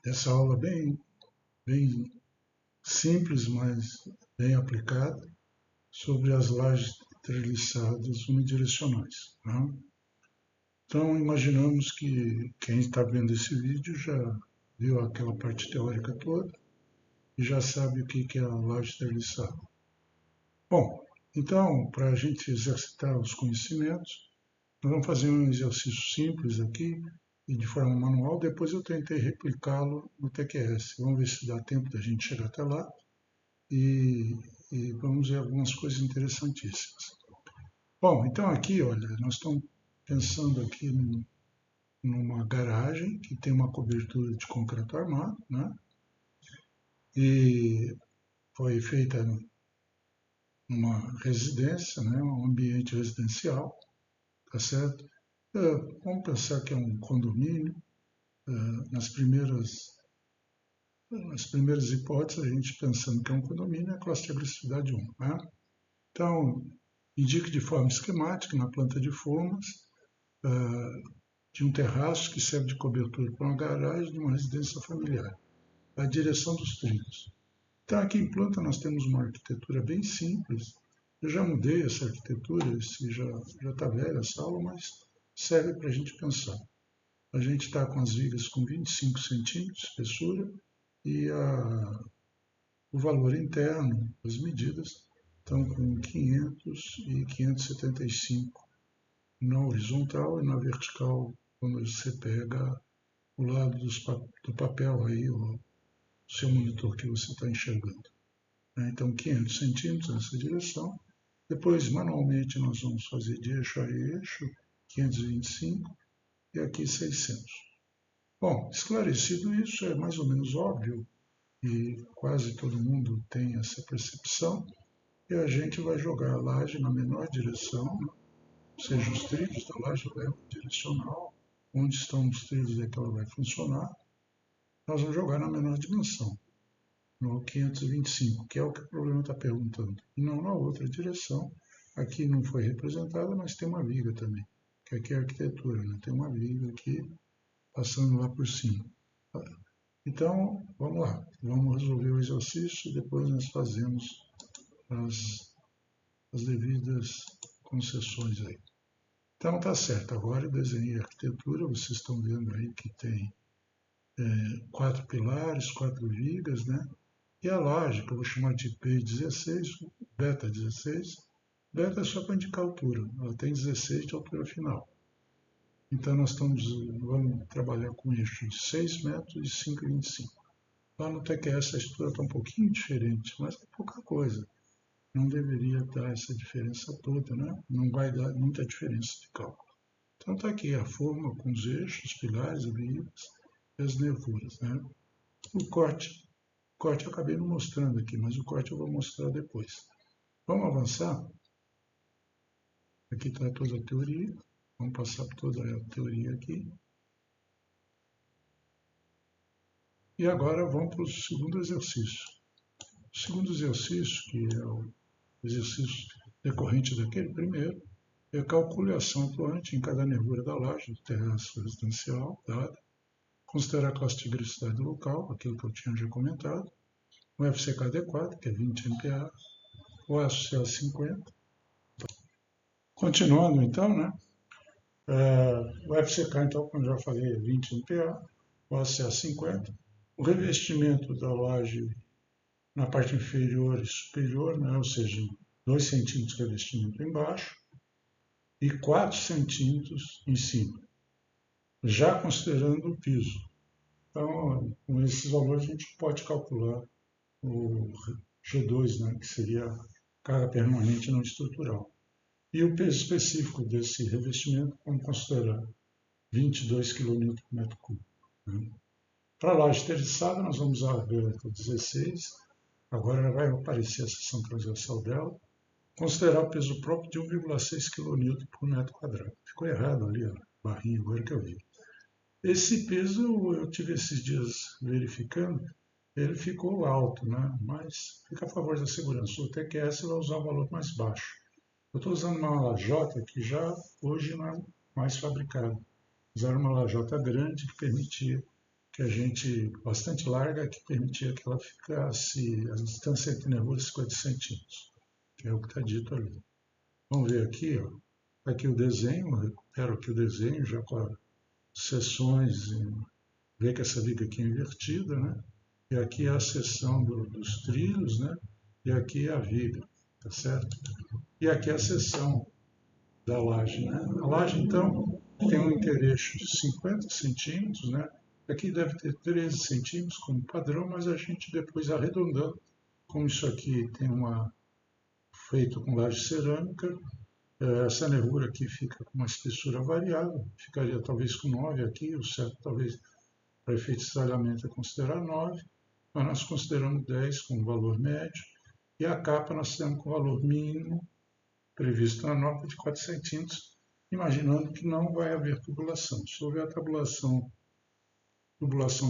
dessa aula bem simples, mas bem aplicada, sobre as lajes treliçadas unidirecionais. Né? Então, imaginamos que quem está vendo esse vídeo já viu aquela parte teórica toda e já sabe o que é a laje treliçada. Bom, então, para a gente exercitar os conhecimentos, nós vamos fazer um exercício simples aqui, e de forma manual. Depois eu tentei replicá-lo no TQS. Vamos ver se dá tempo da gente chegar até lá e vamos ver algumas coisas interessantíssimas. Bom, então aqui, olha, nós estamos pensando aqui numa garagem que tem uma cobertura de concreto armado, né? E foi feita numa residência, né? Um ambiente residencial, tá certo? Vamos pensar que é um condomínio. Nas primeiras hipóteses, a gente pensando que é um condomínio, é a classe de agressividade 1. Né? Então, indique de forma esquemática, na planta de formas, de um terraço que serve de cobertura para uma garagem de uma residência familiar, a direção dos trilhos. Então, aqui em planta nós temos uma arquitetura bem simples. Eu já mudei essa arquitetura, já está velha essa aula, mas serve para a gente pensar. A gente está com as vigas com 25 centímetros de espessura e o valor interno, as medidas, estão com 500 e 575 na horizontal e na vertical, quando você pega o lado do papel, aí, o seu monitor que você está enxergando. Então, 500 centímetros nessa direção. Depois, manualmente, nós vamos fazer de eixo a eixo, 525 e aqui 600. Bom, esclarecido isso, é mais ou menos óbvio e quase todo mundo tem essa percepção, e a gente vai jogar a laje na menor direção, ou seja, os trilhos da laje levam direcional, onde estão os trilhos é que ela vai funcionar, nós vamos jogar na menor dimensão, no 525, que é o que o problema está perguntando, e não na outra direção. Aqui não foi representada, mas tem uma viga também, que aqui é a arquitetura, né? Tem uma viga aqui, passando lá por cima. Então, vamos lá, vamos resolver o exercício e depois nós fazemos as devidas concessões aí. Então, tá certo, agora eu desenhei a arquitetura, vocês estão vendo aí que tem 4 pilares, 4 vigas, né? E a laje, que eu vou chamar de P16, beta 16, beta é só para indicar a altura, ela tem 16 de altura final. Então, nós vamos trabalhar com eixo de 6 metros e 5,25. Lá no TQS a estrutura está um pouquinho diferente, mas é pouca coisa. Não deveria dar essa diferença toda, né? Não vai dar muita diferença de cálculo. Então está aqui a forma com os eixos, os pilares, as vigas e as nervuras, né? O corte eu acabei não mostrando aqui, mas o corte eu vou mostrar depois. Vamos avançar? Aqui está toda a teoria. Vamos passar por toda a teoria aqui. E agora vamos para o segundo exercício. O segundo exercício, que é o exercício decorrente daquele primeiro, é calcule a ação atuante em cada nervura da laje do terraço residencial dada, considerar a classe de agressividade do local, aquilo que eu tinha já comentado, o FCK adequado, que é 20 MPa, o ACA 50. Continuando então, né? O FCK, então, como eu já falei, é 20 MPa, o ACA 50. O revestimento da laje na parte inferior e superior, né? Ou seja, 2 centímetros de revestimento embaixo e 4 centímetros em cima, já considerando o piso. Então, com esses valores a gente pode calcular o G2, né, que seria a carga permanente não estrutural. E o peso específico desse revestimento, vamos considerar 22 kN por metro cúbico. Né? Para a laje terçada, nós vamos usar a gândula 16, agora vai aparecer a seção transversal dela, considerar o peso próprio de 1,6 kN por metro quadrado. Ficou errado ali, a barrinha, agora que eu vi. Esse peso, eu tive esses dias verificando, ele ficou alto, né? Mas fica a favor da segurança. O TQS vai usar um valor mais baixo. Eu estou usando uma lajota que já hoje não é mais fabricada. Usaram uma lajota grande que permitia que a gente, bastante larga, que permitia que ela ficasse, a distância entre nervuras 50 centímetros, que é o que está dito ali. Vamos ver aqui, ó. Aqui o desenho, eu recupero aqui o desenho já com as seções, ver que essa viga aqui é invertida, né? E aqui é a seção dos trilhos, né? E aqui é a viga, tá certo? E aqui é a seção da laje, né? A laje, então, tem um intereixo de 50 centímetros, né? Aqui deve ter 13 centímetros como padrão, mas a gente depois arredondando, como isso aqui tem feito com laje cerâmica, essa nervura aqui fica com uma espessura variável, ficaria talvez com 9 aqui, o certo talvez para efeito de estralhamento é considerar 9, mas nós consideramos 10 como valor médio, e a capa nós temos com valor mínimo previsto na norma de 4 centímetros, imaginando que não vai haver tubulação. Se houver a tubulação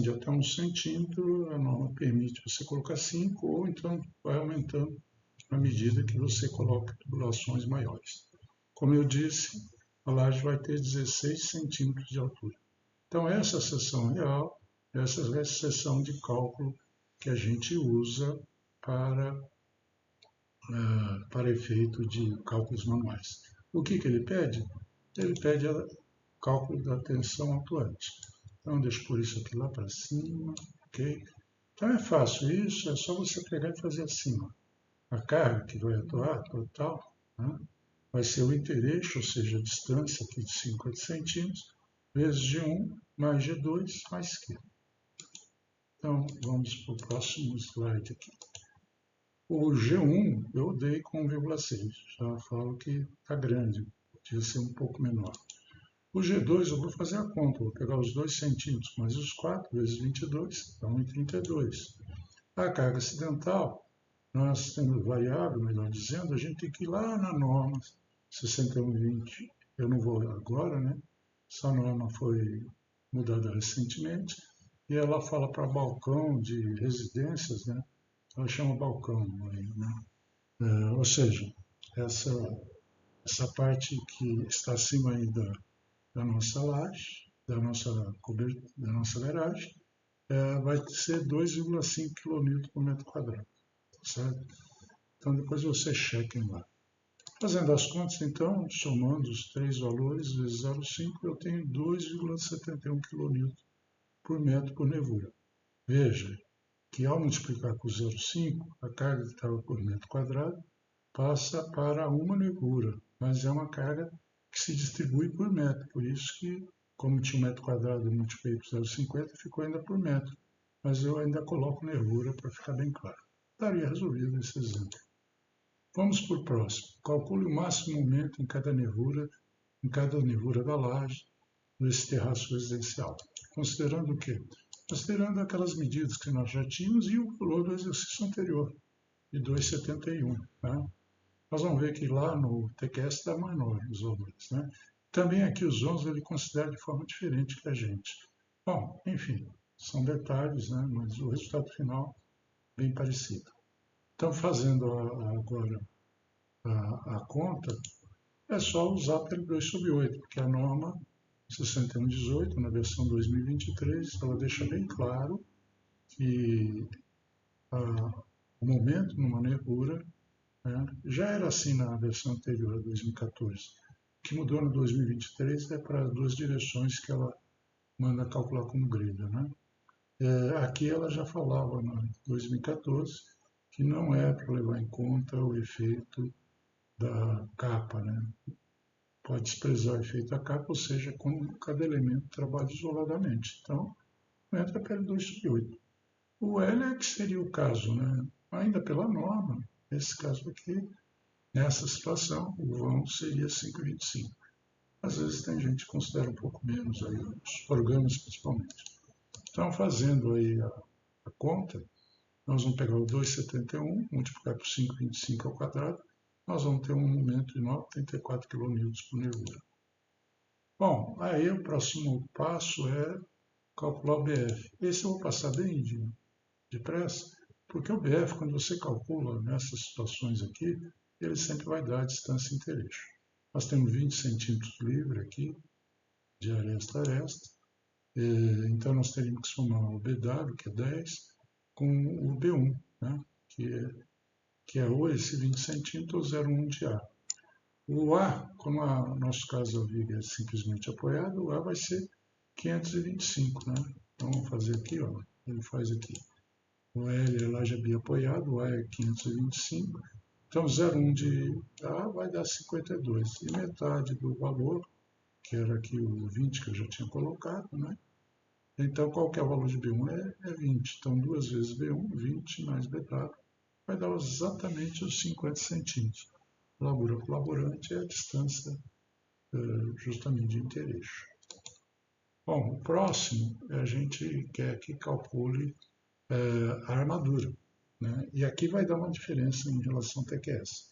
de até 1 centímetro, a norma permite você colocar 5, ou então vai aumentando à medida que você coloca tubulações maiores. Como eu disse, a laje vai ter 16 centímetros de altura. Então, essa é a seção real, essa é a seção de cálculo que a gente usa para efeito de cálculos manuais. O que ele pede? Ele pede o cálculo da tensão atuante. Então, deixa eu pôr isso aqui lá para cima, ok? Então, é fácil isso, é só você pegar e fazer assim, ó. A carga que vai atuar, total, né, vai ser o intereixo, ou seja, a distância aqui de 50 centímetros, vezes G1 mais G2 mais Q. Então, vamos para o próximo slide aqui. O G1 eu dei com 1,6, já falo que está grande, podia ser um pouco menor. O G2 eu vou fazer a conta, vou pegar os 2 centímetros mais os 4 vezes 22, dá 1,32. A carga acidental, nós temos variável, melhor dizendo, a gente tem que ir lá na norma 6120, eu não vou agora, né? Essa norma foi mudada recentemente, e ela fala para balcão de residências, né? Ela chama balcão, né? Ou seja, essa parte que está acima aí da nossa laje, da nossa garagem, vai ser 2,5 kN por metro quadrado, certo? Então depois você chequem lá. Fazendo as contas, então, somando os três valores vezes 0,5, eu tenho 2,71 kN por metro por nervura. Veja que ao multiplicar por 0,5, a carga que estava por metro quadrado passa para uma nervura, mas é uma carga que se distribui por metro, por isso que, como tinha um metro quadrado, eu multipliquei por 0,50, ficou ainda por metro, mas eu ainda coloco nervura para ficar bem claro. Estaria resolvido esse exemplo. Vamos para o próximo. Calcule o máximo momento em cada nervura da laje desse terraço residencial. Considerando o quê? Considerando aquelas medidas que nós já tínhamos e o valor do exercício anterior, de 2,71. Tá? Nós vamos ver que lá no TQS dá menor os valores. Né? Também aqui os 11 ele considera de forma diferente que a gente. Bom, enfim, são detalhes, né? Mas o resultado final é bem parecido. Então, fazendo agora a conta, é só usar pelo 2/8, porque a norma 6118, na versão 2023, ela deixa bem claro que o momento numa nervura, né, já era assim na versão anterior, a 2014. O que mudou no 2023 é para as duas direções que ela manda calcular como grelha. Né? Aqui ela já falava, no 2014, que não é para levar em conta o efeito da capa, né? Pode desprezar o efeito da capa, ou seja, como cada elemento trabalha isoladamente. Então, entra pelo 2/8. O L é que seria o caso, né? Ainda pela norma, nesse caso aqui, nessa situação, o vão seria 5,25. Às vezes tem gente que considera um pouco menos, aí, os programas principalmente. Então, fazendo aí a conta, nós vamos pegar o 2,71, multiplicar por 5,25 ao quadrado, nós vamos ter um momento de 9,34 kN por nervura. Bom, aí o próximo passo é calcular o BF. Esse eu vou passar bem depressa, porque o BF, quando você calcula nessas situações aqui, ele sempre vai dar a distância intereixo. Nós temos 20 centímetros livre aqui, de aresta a aresta, Então, nós teríamos que somar o BW, que é 10, com o B1, né? que é ou esse 20 centímetros ou 0,1 de A. O A, como no nosso caso a viga é simplesmente apoiada, o A vai ser 525, né? Então, vamos fazer aqui, ó. Ele faz aqui. O L é laje biapoiado, o A é 525. Então, 0,1 de A vai dar 52. E metade do valor, que era aqui o 20 que eu já tinha colocado, né? Então, qual que é o valor de B1? É 20. Então, 2 vezes B1, 20 mais BW, vai dar exatamente os 50 centímetros. Largura colaborante é a distância justamente de intereixo. Bom, o próximo a gente quer que calcule a armadura. Né? E aqui vai dar uma diferença em relação ao TQS.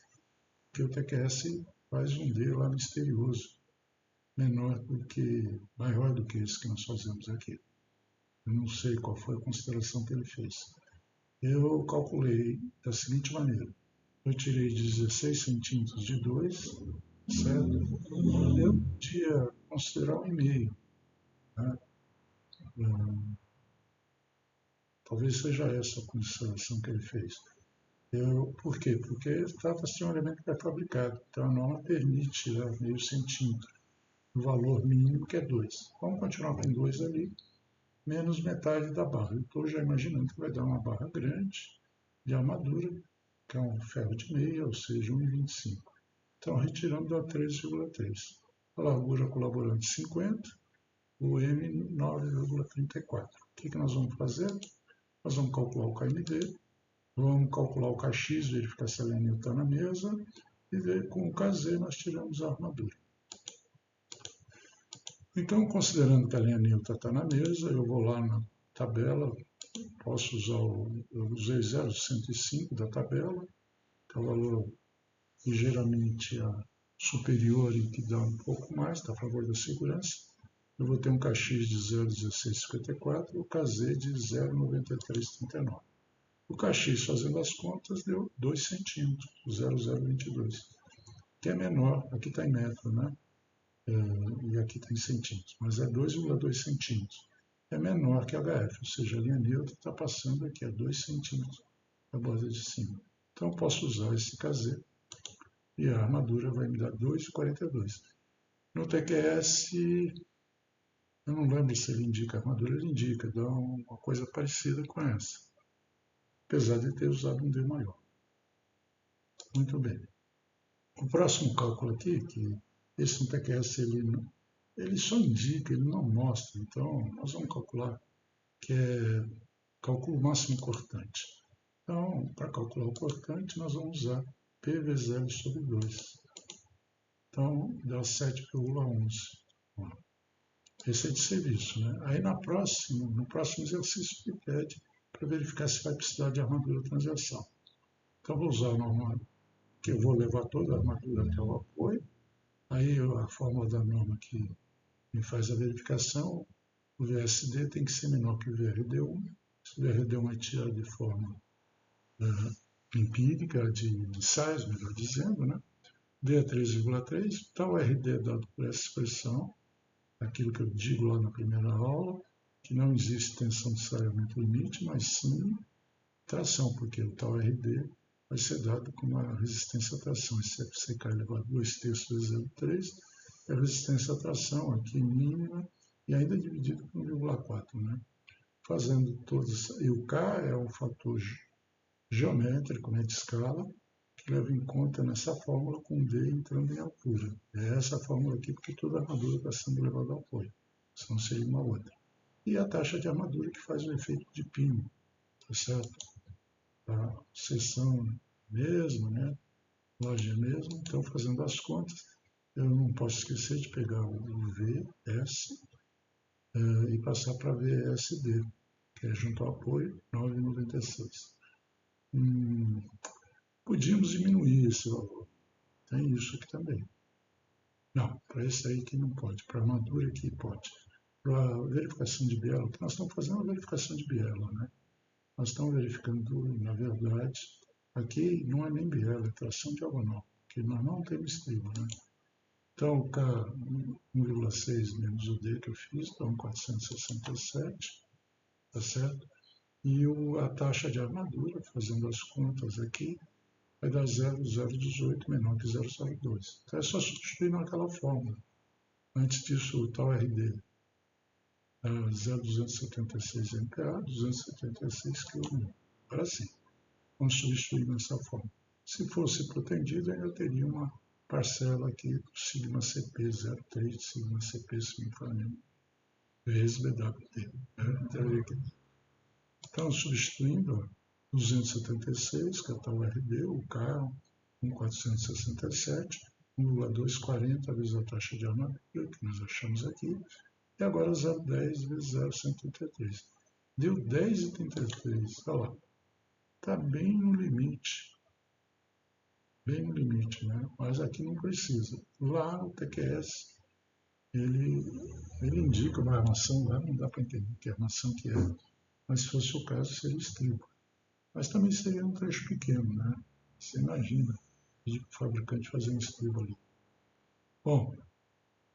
Porque o TQS faz um D lá misterioso, maior do que esse que nós fazemos aqui. Eu não sei qual foi a consideração que ele fez. Eu calculei da seguinte maneira. Eu tirei 16 centímetros de 2, certo? Eu podia considerar 1,5. Né? Talvez seja essa a consideração que ele fez. Por quê? Porque trata-se de um elemento pré-fabricado. Então a norma permite tirar meio centímetro do valor mínimo, que é 2. Vamos continuar com 2 ali, menos metade da barra. Eu estou já imaginando que vai dar uma barra grande de armadura, que é um ferro de meia, ou seja, 1,25. Então, retirando dá 13,3. A largura colaborante 50, o M 9,34. O que nós vamos fazer? Nós vamos calcular o KMD, vamos calcular o KX, verificar se a linha está na mesa, e com o KZ nós tiramos a armadura. Então, considerando que a linha neutra está na mesa, eu vou lá na tabela, posso usar eu usei 0,105 da tabela, que é o valor ligeiramente superior e que dá um pouco mais, está a favor da segurança. Eu vou ter um KX de 0,1654 e o KZ de 0,9339. O KX, fazendo as contas, deu 2 centímetros, 0,022, que é menor, aqui está em metro, né? E aqui está em centímetros, mas é 2,2 centímetros. É menor que a HF, ou seja, a linha neutra está passando aqui a 2 centímetros da borda de cima. Então, eu posso usar esse KZ e a armadura vai me dar 2,42. No TQS, eu não lembro se ele indica a armadura, ele indica, dá uma coisa parecida com essa, apesar de ter usado um D maior. Muito bem. O próximo cálculo aqui, que esse no TQS ele só indica, ele não mostra, então nós vamos calcular, que é cálculo máximo cortante. Então, para calcular o cortante, nós vamos usar P vezes L sobre 2. Então, dá 7,11. Esse é de serviço. Né? Aí no próximo exercício, ele pede para verificar se vai precisar de armadura transversal. Então, vou usar a norma, que eu vou levar toda a armadura até o apoio. Aí a fórmula da norma que me faz a verificação, o VSD tem que ser menor que o VRD1. Se o VRD1 é tirado de forma empírica, de ensaios, melhor dizendo, né? D é 3,3, então o RD é dado por essa expressão, aquilo que eu digo lá na primeira aula, que não existe tensão de saiamento limite, mas sim tração, porque o tal RD vai ser dado como a resistência à tração. Esse FCK elevado a 2/3 vezes 0,3 é a resistência à tração, aqui mínima, e ainda dividido por 1,4. Né? Fazendo todos. E o K é um fator geométrico, né, de escala, que leva em conta nessa fórmula com D entrando em altura. É essa fórmula aqui porque toda a armadura está sendo levada ao apoio, senão seria uma outra. E a taxa de armadura que faz o efeito de pino, tá certo? A seção mesma, né? Laje mesmo, então fazendo as contas, eu não posso esquecer de pegar o VS e passar para VSD, que é junto ao apoio, 9,96. Podíamos diminuir esse valor. Tem isso aqui também. Não, para esse aí que não pode. Para a armadura aqui pode. Para a verificação de biela, que nós estamos fazendo uma verificação de biela, né? Nós estamos verificando, na verdade, aqui não é nem biela, é tração diagonal, porque nós não temos estribo, né? Então, o K 1,6 menos o D que eu fiz, dá 1.467, tá certo? E a taxa de armadura, fazendo as contas aqui, vai dar 0,018 menor que 0,02. Então é só substituir naquela fórmula. Antes disso, o tal RD era 0,276 MPa, 276 kg. Agora sim, vamos substituir nessa forma. Se fosse protendido, ainda teria uma parcela aqui do sigma CP 03, sigma CP, se me falando, vezes BWT. Então, substituindo 276, que é o tal RD, o K 1.467, 1,240 vezes a taxa de armadura, que nós achamos aqui, e agora 0,10 vezes 0,133. Deu 10,33, olha lá. Está bem no limite. Bem no limite, né? Mas aqui não precisa. Lá o TQS, ele indica uma armação, lá não dá para entender que armação que é. Mas se fosse o caso, seria estribo. Mas também seria um trecho pequeno, né? Você imagina pedir para o fabricante fazer um estribo ali. Bom,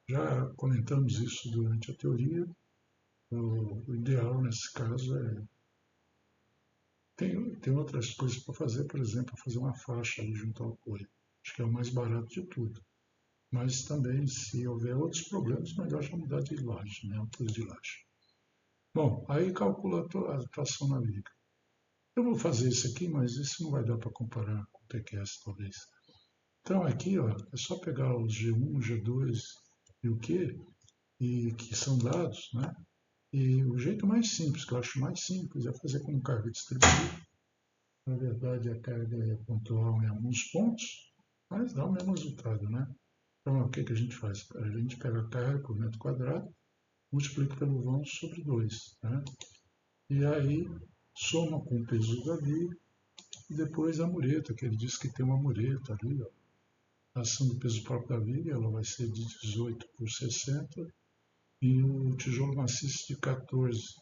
já comentamos isso durante a teoria. O ideal nesse caso é. Tem outras coisas para fazer, por exemplo, fazer uma faixa ali junto ao apoio. Acho que é o mais barato de tudo. Mas também, se houver outros problemas, melhor já mudar de laje, né? Altura de laje. Bom, aí calcula a atuação na viga. Eu vou fazer isso aqui, mas isso não vai dar para comparar com o TQS, talvez. Então, aqui, ó, é só pegar os G1, G2 e o Q, e que são dados, né? E o jeito mais simples, que eu acho mais simples, é fazer com carga distribuída. Na verdade, a carga é pontual em alguns pontos, mas dá o mesmo resultado, né? Então, o que a gente faz? A gente pega a carga por metro quadrado, multiplica pelo vão sobre 2, né? E aí, soma com o peso da viga, e depois a mureta, que ele diz que tem uma mureta ali, ó. A ação do peso próprio da viga, ela vai ser de 18 por 60, e o tijolo maciço de 14,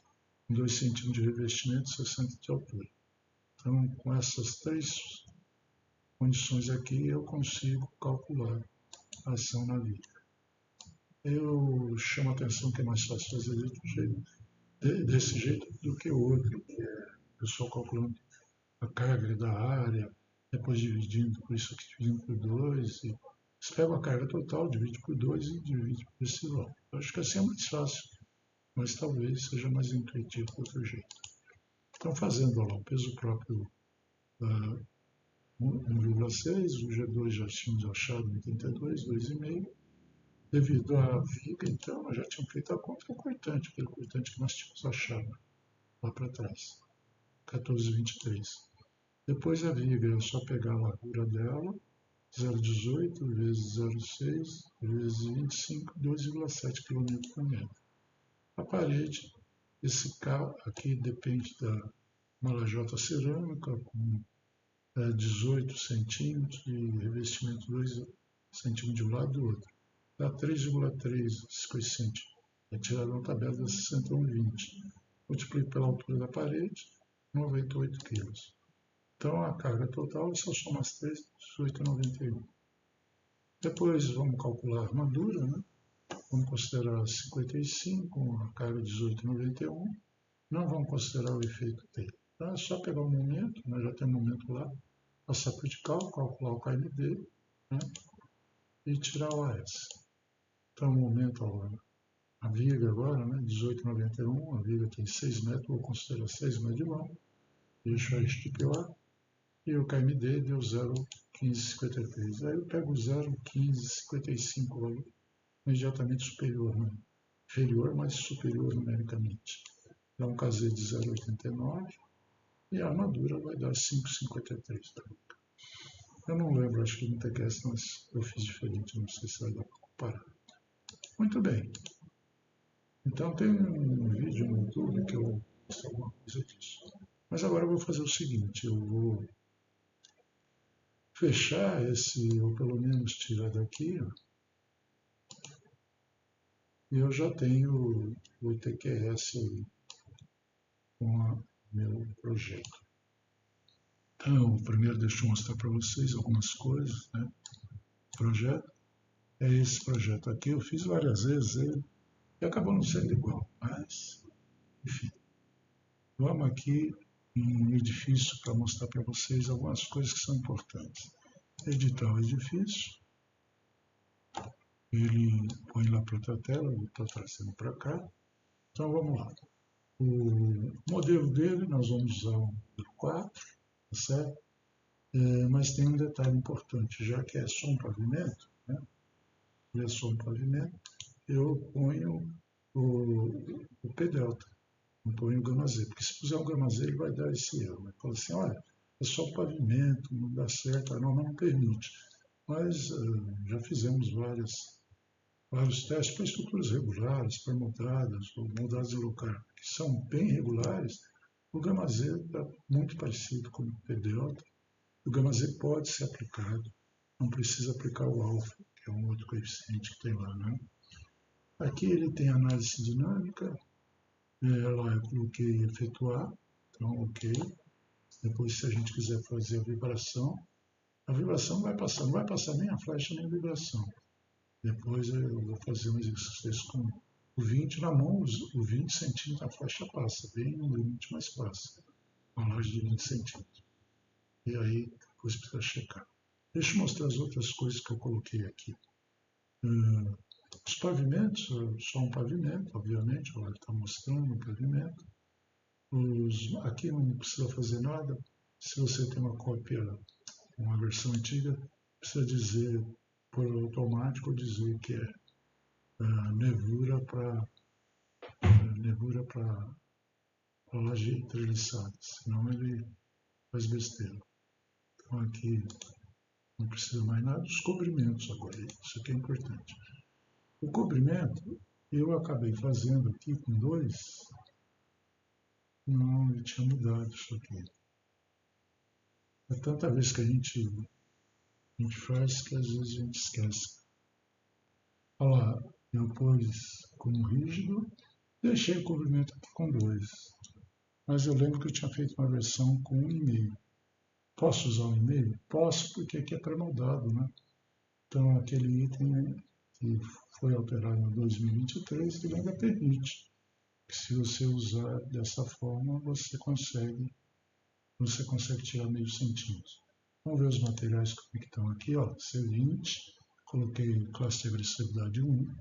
2 centímetros de revestimento, 60 de altura. Então, com essas três condições aqui, eu consigo calcular a ação na viga. Eu chamo a atenção que é mais fácil fazer desse jeito do que o outro, que é o pessoal calculando a carga da área, depois dividindo por isso aqui, dividindo por 2. Você pega a carga total, divide por 2 e divide por esse valor. Eu acho que assim é mais fácil, mas talvez seja mais intuitivo do outro jeito. Então, fazendo lá o peso próprio 1,6, o G2 já tínhamos achado 82, 2,5. Devido à viga, então, nós já tínhamos feito a conta com o cortante, aquele cortante que nós tínhamos achado lá para trás, 14,23. Depois a viga é só pegar a largura dela, 0,18 vezes 0,6 vezes 25, 2,7 km por metro. A parede, esse K aqui depende da uma lajota cerâmica com 18 centímetros e revestimento 2 centímetros de um lado e do outro. Dá 3,3 esse coeficiente. É tirado na tabela da 61,20. Multiplico pela altura da parede, 98 kg. Então a carga total, se eu somar as 3, 18,91. Depois vamos calcular a armadura, né? Vamos considerar 55, a carga 18,91. Não vamos considerar o efeito T. Então é só pegar o momento, nós já temos o momento lá, passar por de cálculo, calcular o KMD, né? E tirar o AS. Então, o momento agora, a viga agora, né? 18,91, a viga tem 6 metros, vou considerar 6 metros de longo, deixo a estipular, e o KMD deu 0,1553. Aí eu pego o 0,1555, valor imediatamente superior, né? Inferior, mas superior numericamente. Dá um KZ de 0,89 e a armadura vai dar 5,53. Eu não lembro, acho que no TQS eu fiz diferente, não sei se vai dar para comparar. Muito bem. Então tem um vídeo no YouTube que eu mostro alguma coisa disso. Mas agora eu vou fazer o seguinte, eu vou fechar esse, ou pelo menos tirar daqui, ó, e eu já tenho o TQS aí com o meu projeto. Então, primeiro deixa eu mostrar para vocês algumas coisas, né? Projeto. é esse projeto aqui. Eu fiz várias vezes ele e acabou não sendo igual, mas, enfim. Vamos aqui em um edifício para mostrar para vocês algumas coisas que são importantes. Editar o edifício, ele põe lá para outra tela, eu estou trazendo para cá. Então vamos lá. O modelo dele, nós vamos usar o modelo 4, tá certo? Mas tem um detalhe importante, já que é só um pavimento, né? Ele é só um pavimento, eu ponho o P delta, não ponho o gama Z, porque se puser o gama Z ele vai dar esse erro. Vai falar assim, olha, é só o pavimento, não dá certo, a norma não permite. Mas já fizemos vários testes para estruturas regulares, para moldadas ou moldadas em local que são bem regulares. O gama Z está muito parecido com o P delta. O gama Z pode ser aplicado, não precisa aplicar o alfa, que é um outro coeficiente que tem lá, né? Aqui ele tem análise dinâmica, lá eu coloquei efetuar, então ok. Depois, se a gente quiser fazer a vibração vai passar, não vai passar nem a flecha nem a vibração. Depois eu vou fazer um exercício com o 20 na mão, o 20 centímetros a flecha passa, bem no limite, mas passa. Uma loja de 20 centímetros. E aí, depois precisa checar. Deixa eu mostrar as outras coisas que eu coloquei aqui. Os pavimentos, só um pavimento, obviamente, agora está mostrando um pavimento. Aqui não precisa fazer nada. Se você tem uma cópia, uma versão antiga, precisa dizer, por automático, dizer que é nervura para laje treliçada, senão ele faz besteira. Então aqui não precisa mais nada. Os cobrimentos agora, isso aqui é importante. O cobrimento eu acabei fazendo aqui com 2. Não, eu tinha mudado isso aqui. É tanta vez que a gente faz que às vezes a gente esquece. Olha lá, eu pus como rígido, deixei o cobrimento aqui com 2. Mas eu lembro que eu tinha feito uma versão com 1,5. Posso usar 1,5? Posso, porque aqui é pré-moldado, né? Então aquele item que foi alterado em 2023, ele ainda permite que, se você usar dessa forma, você consegue tirar meio centímetro. Vamos ver os materiais como é que estão aqui, ó, C20, coloquei classe de agressividade 1, o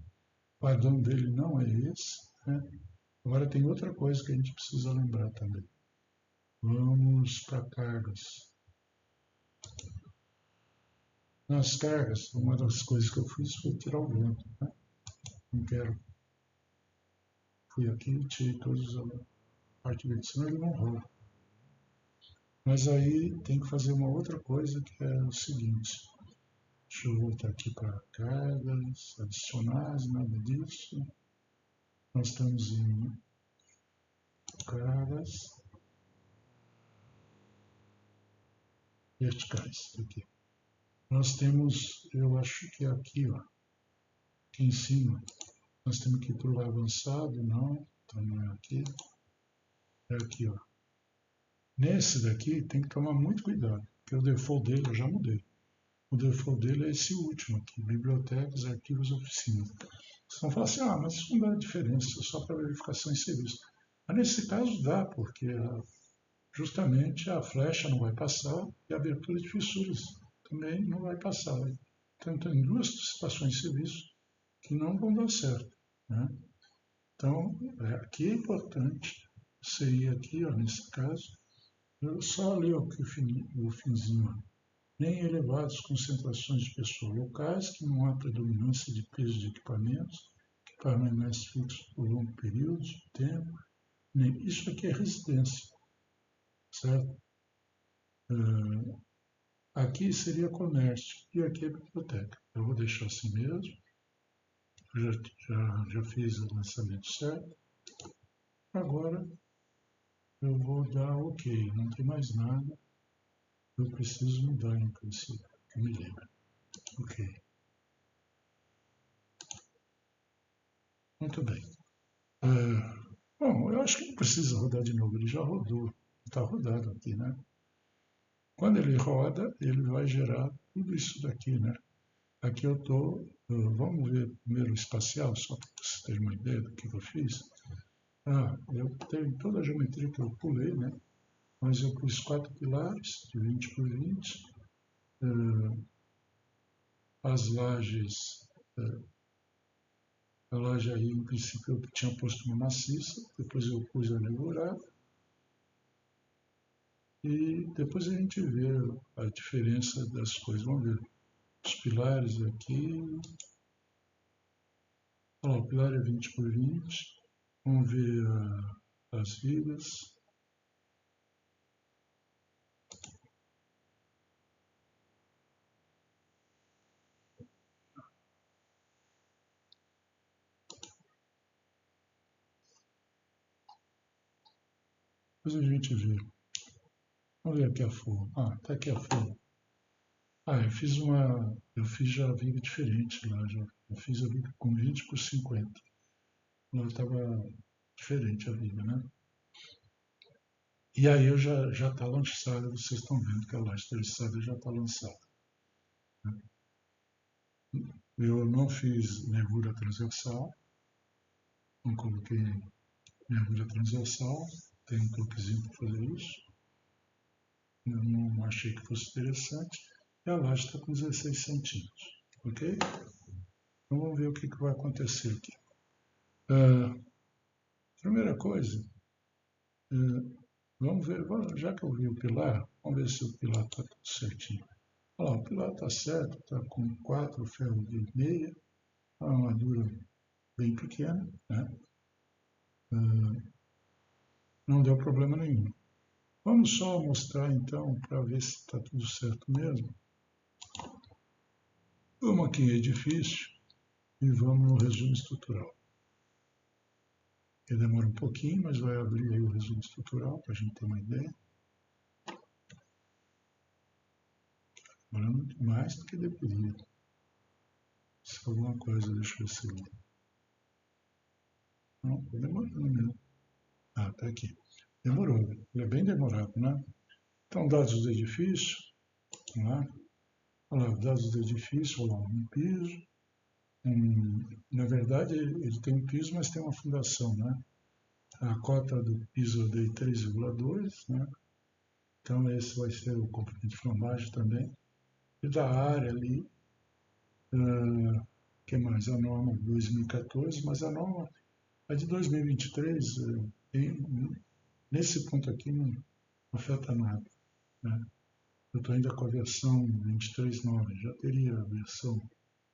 padrão dele não é esse, né? Agora tem outra coisa que a gente precisa lembrar também. Vamos para cargas. Nas cargas, uma das coisas que eu fiz foi tirar o vento, né? Não quero. Fui aqui e tirei todos a parte verde, senão ele não rola. Mas aí tem que fazer uma outra coisa, que é o seguinte. Deixa eu voltar aqui para cargas, adicionais, nada disso. Nós estamos em cargas verticais. Aqui. Nós temos, eu acho que é aqui, ó, aqui em cima, nós temos que ir para o avançado, não, então não é aqui. É aqui, ó. Nesse daqui tem que tomar muito cuidado, porque o default dele eu já mudei. O default dele é esse último aqui, bibliotecas, arquivos, oficinas. Vocês vão falar assim, mas isso não dá diferença, só para verificação em serviço. Mas nesse caso dá, porque justamente a flecha não vai passar e a abertura de fissuras também não vai passar. Então tem duas situações de serviço que não vão dar certo, né? Então, aqui é importante você ir aqui, ó, nesse caso, eu só li aqui o finzinho, nem elevadas concentrações de pessoas locais, que não há predominância de peso de equipamentos, que permanecem fixos por longo período de tempo, nem isso aqui é residência, certo? Aqui seria comércio e aqui é biblioteca. Eu vou deixar assim mesmo, eu já fiz o lançamento certo. Agora eu vou dar OK, não tem mais nada. Eu preciso mudar em princípio, que me lembra. OK. Muito bem. Bom, eu acho que não precisa rodar de novo, ele já rodou. Está rodado aqui, né? Quando ele roda, ele vai gerar tudo isso daqui, né? aqui eu estou, vamos ver primeiro o espacial, só para vocês terem uma ideia do que eu fiz. Eu tenho toda a geometria que eu pulei, né? Mas eu pus 4 pilares de 20 por 20, as lajes, a laje aí, em princípio, eu tinha posto uma maciça, depois eu pus a negurada, e depois a gente vê a diferença das coisas. Vamos ver os pilares aqui. Olha lá, o pilar é 20 por 20. Vamos ver as vigas. Depois a gente vê. Vamos ver aqui a forma. Tá aqui a forma. Eu fiz já a viga diferente lá. Eu fiz a viga com 20 por 50. Lá estava diferente a viga, né? E aí eu já está lançada, vocês estão vendo que a laje terçada já está lançada. Eu não fiz nervura transversal, não coloquei nervura transversal, tem um toquezinho para fazer isso. Eu não achei que fosse interessante. E a laje está com 16 centímetros, ok? Então vamos ver o que vai acontecer aqui. Primeira coisa, vamos ver, já que eu vi o pilar, vamos ver se o pilar está tudo certinho. Olha lá, o pilar está certo, está com 4 ferros de meia, uma armadura bem pequena, né? Não deu problema nenhum. Vamos só mostrar então, para ver se está tudo certo mesmo. Vamos aqui em edifício e vamos no resumo estrutural. Ele demora um pouquinho, mas vai abrir aí o resumo estrutural para a gente ter uma ideia. Demora muito mais do que deveria. Se alguma coisa, deixa eu ver se eu... Não, está demorando mesmo. Está aqui. Demorou. Ele é bem demorado, né? Então, dados do edifício. Vamos lá. Olha lá, dados do edifício. Olha lá, um piso. Na verdade, ele tem um piso, mas tem uma fundação, né? A cota do piso eu dei 3,2, né? Então, esse vai ser o comprimento de flambagem também. E da área ali, que mais? A norma 2014, mas a norma, a de 2023, nesse ponto aqui não afeta nada, né? Eu estou ainda com a versão 23.9, já teria a versão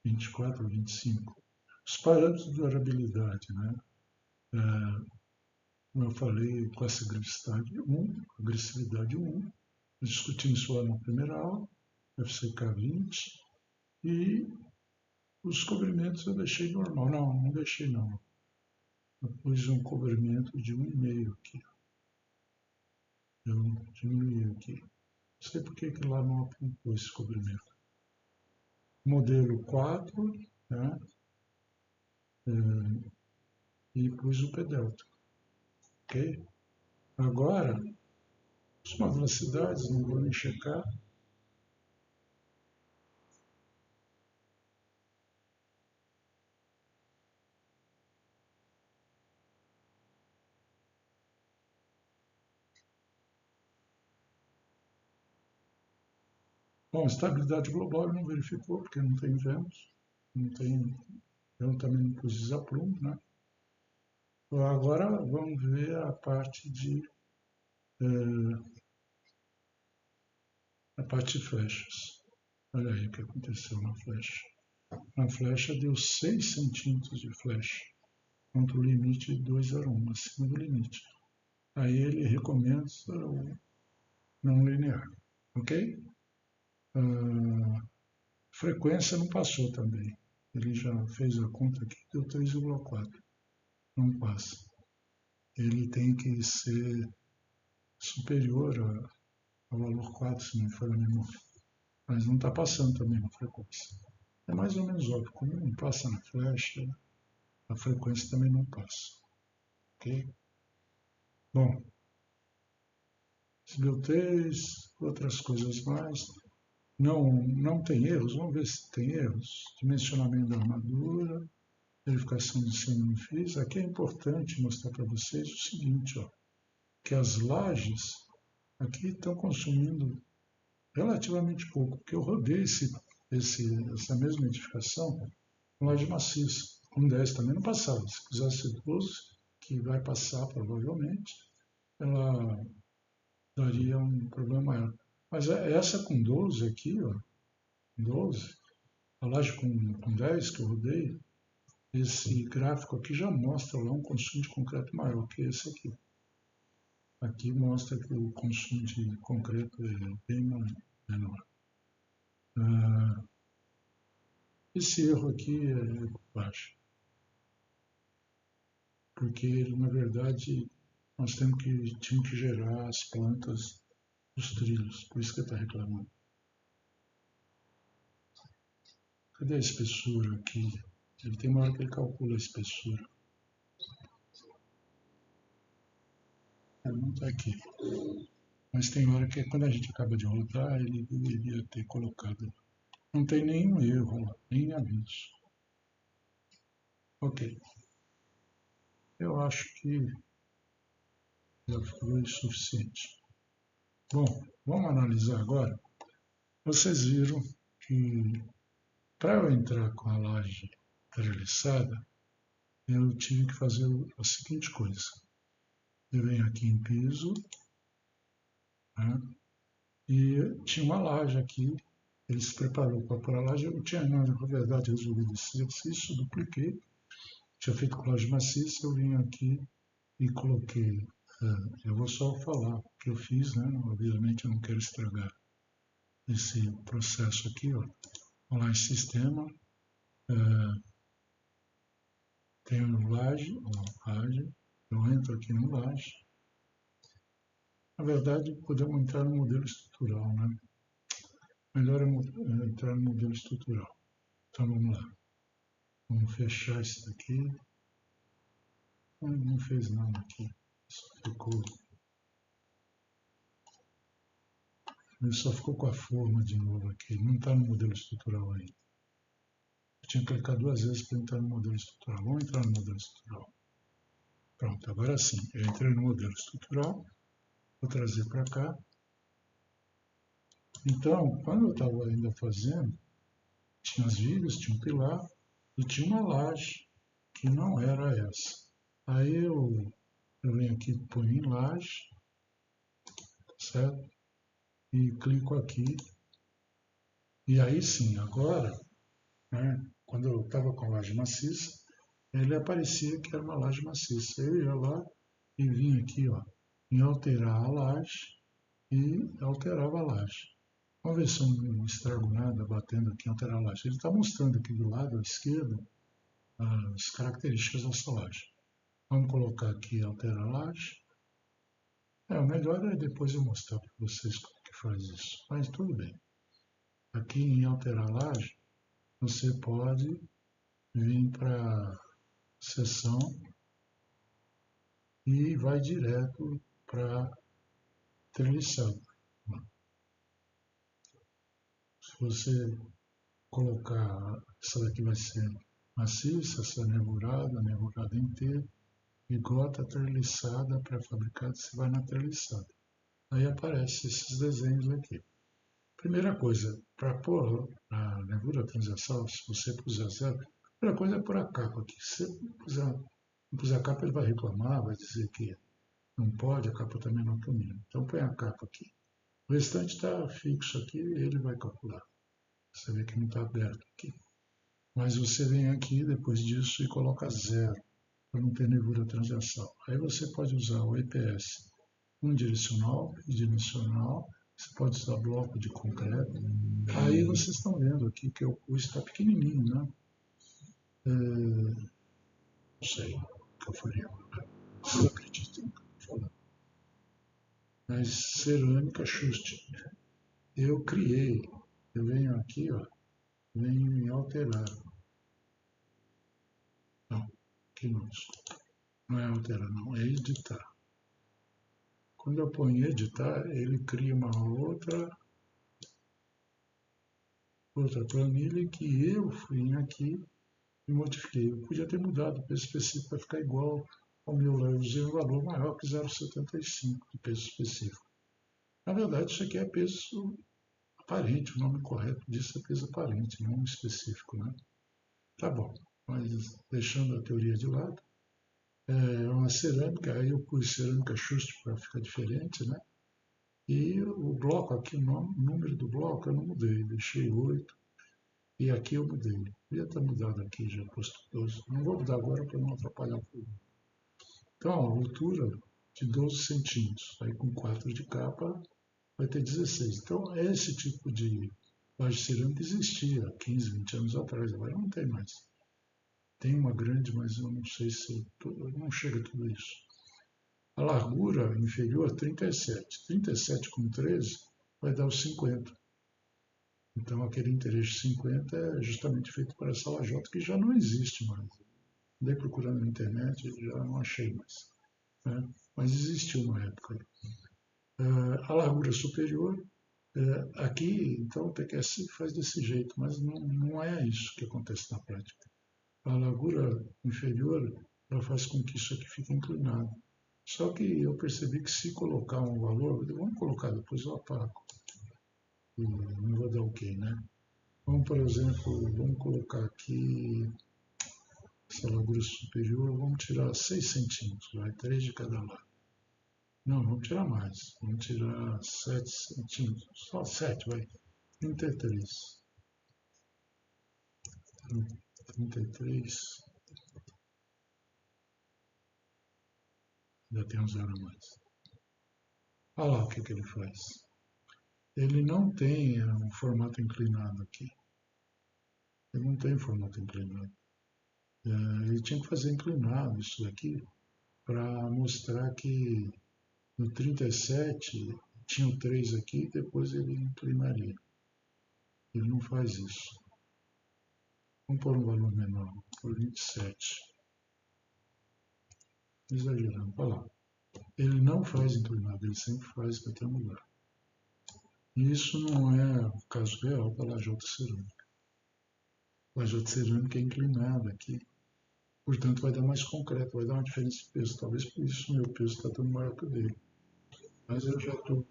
24 ou 25. Os parâmetros de durabilidade, né? Como eu falei, classe agressividade 1, discutimos isso lá na primeira aula, FCK 20, e os cobrimentos eu deixei normal. Não deixei não. Eu pus um cobrimento de 1,5 aqui. Eu diminuí aqui. Não sei por que lá não apontou esse cobrimento. Modelo 4, né? E pus o P delta. Ok? Agora, as velocidades, não vou nem checar. Bom, estabilidade global ele não verificou, porque não tem ventos, não tem, eu também não pus desaprumo, né? Agora vamos ver a parte de flechas. Olha aí o que aconteceu na flecha. Na flecha deu 6 centímetros de flecha, contra o limite de 2,01, acima do limite. Aí ele recomenda o não linear, ok? Frequência não passou também. Ele já fez a conta aqui, deu 3,4. Não passa. Ele tem que ser superior ao valor 4, se não for a memória. Mas não está passando também na frequência. É mais ou menos óbvio. Como não passa na flecha, a frequência também não passa. Ok? Bom, SBUTs, outras coisas mais. não tem erros, vamos ver se tem erros. Dimensionamento da armadura, verificação de semi-fios. Aqui é importante mostrar para vocês o seguinte, ó, que as lajes aqui estão consumindo relativamente pouco, porque eu rodei essa mesma edificação com laje maciça. Com 10 também não passava. Se fizesse 12, que vai passar provavelmente, ela daria um problema maior. Mas essa com 12 aqui, ó, 12, a laje com 10 que eu rodei, esse gráfico aqui já mostra lá um consumo de concreto maior que esse aqui. Aqui mostra que o consumo de concreto é bem menor. Esse erro aqui é baixo, porque na verdade nós tínhamos que gerar as plantas dos trilhos, por isso que ele está reclamando. Cadê a espessura aqui? Ele tem uma hora que ele calcula a espessura. Não está aqui. Mas tem hora que quando a gente acaba de rodar, ele deveria ter colocado. Não tem nenhum erro, nem aviso. Ok. Eu acho que já foi suficiente. Bom, vamos analisar agora. Vocês viram que para eu entrar com a laje treliçada, eu tive que fazer a seguinte coisa. Eu venho aqui em piso, né, e tinha uma laje aqui. Ele se preparou para pôr a laje. Eu tinha, na verdade, resolvido esse exercício, dupliquei. Tinha feito com laje maciça, eu vim aqui e coloquei. Eu vou só falar o que eu fiz, né? Obviamente eu não quero estragar esse processo aqui, ó. Vamos lá em sistema, tenho no laje, eu entro aqui no laje. Na verdade, podemos entrar no modelo estrutural, né? Melhor é entrar no modelo estrutural. Então vamos lá. Vamos fechar isso daqui. Não fez nada aqui. Ele só ficou com a forma de novo aqui. Não está no modelo estrutural ainda. Eu tinha que clicar 2 vezes para entrar no modelo estrutural. Vamos entrar no modelo estrutural. Pronto, agora sim. Eu entrei no modelo estrutural. Vou trazer para cá. Então, quando eu estava ainda fazendo, tinha as vigas, tinha um pilar e tinha uma laje que não era essa. Aí eu venho aqui, ponho em laje, certo? E clico aqui. E aí sim, agora, né, quando eu estava com a laje maciça, ele aparecia que era uma laje maciça. Eu ia lá e vinha aqui, ó, em alterar a laje e alterava a laje. Vamos ver se eu não estrago nada batendo aqui em alterar a laje. Ele está mostrando aqui do lado à esquerda as características dessa laje. Vamos colocar aqui alterar a laje. O melhor é depois eu mostrar para vocês como que faz isso. Mas tudo bem. Aqui em alterar a laje, você pode vir para seção e vai direto para treliçado. Se você colocar, essa daqui vai ser maciça, essa nervurada inteira, e gota treliçada pré-fabricada, você vai na treliçada. Aí aparecem esses desenhos aqui. Primeira coisa, para pôr a nervura transversal, se você puser 0, a primeira coisa é pôr a capa aqui. Se você não puser a capa, ele vai reclamar, vai dizer que não pode, a capa também não domina. Então põe a capa aqui. O restante está fixo aqui e ele vai calcular. Você vê que não está aberto aqui. Mas você vem aqui depois disso e coloca 0, para não ter nervura transversal. Aí você pode usar o EPS unidirecional, bidimensional, você pode usar bloco de concreto. Aí vocês estão vendo aqui que o curso está pequenininho, né? Não sei o que eu faria. Vocês acreditam no que eu estou falando. Mas cerâmica Schuster. Eu criei. Eu venho aqui, ó, venho em alterar. Não, aqui não, desculpa. Não é alterar, não, é editar. Quando eu ponho editar, ele cria uma outra outra planilha em que eu fui aqui e modifiquei. Eu podia ter mudado o peso específico para ficar igual ao meu, eu usei um valor maior que 0,75 de peso específico. Na verdade, isso aqui é peso aparente, o nome correto disso é peso aparente, não específico, né? Tá bom, mas deixando a teoria de lado, é uma cerâmica, aí eu pus cerâmica Schuster para ficar diferente, né? E o bloco aqui, o número do bloco eu não mudei, deixei 8. E aqui eu mudei. Podia estar mudado aqui já, posto 12. Não vou mudar agora para não atrapalhar tudo. Então, a altura de 12 centímetros, aí com 4 de capa vai ter 16. Então, esse tipo de laje cerâmica existia 15, 20 anos atrás, agora não tem mais. Tem uma grande, mas eu não sei se não chega a tudo isso. A largura inferior 37. 37 com 13 vai dar os 50. Então, aquele interesse 50 é justamente feito para essa lajota que já não existe mais. Andei procurando na internet e já não achei mais. Né? Mas existiu uma época. A largura superior, aqui, então, o PQS faz desse jeito, mas não é isso que acontece na prática. A largura inferior, ela faz com que isso aqui fique inclinado. Só que eu percebi que se colocar um valor, vamos colocar, depois eu apago. E não vou dar ok, né? Vamos, por exemplo, vamos colocar aqui essa largura superior, vamos tirar 6 centímetros, vai, 3 de cada lado. Não, vamos tirar mais, vamos tirar 7 centímetros, só 7, vai, 33. 33, ainda tem um zero a mais. Olha lá o que ele faz. Ele não tem um formato inclinado aqui. Ele não tem formato inclinado. Ele tinha que fazer inclinado isso daqui para mostrar que no 37 tinha o 3 aqui, depois ele inclinaria. Ele não faz isso. Vamos pôr um valor menor, por 27. Exagerando, olha lá. Ele não faz inclinado, ele sempre faz retangular. E isso não é o caso real da lajota cerâmica. A lajota cerâmica é inclinada aqui, portanto vai dar mais concreto, vai dar uma diferença de peso. Talvez por isso o meu peso está tão maior que o dele. Mas eu já estou.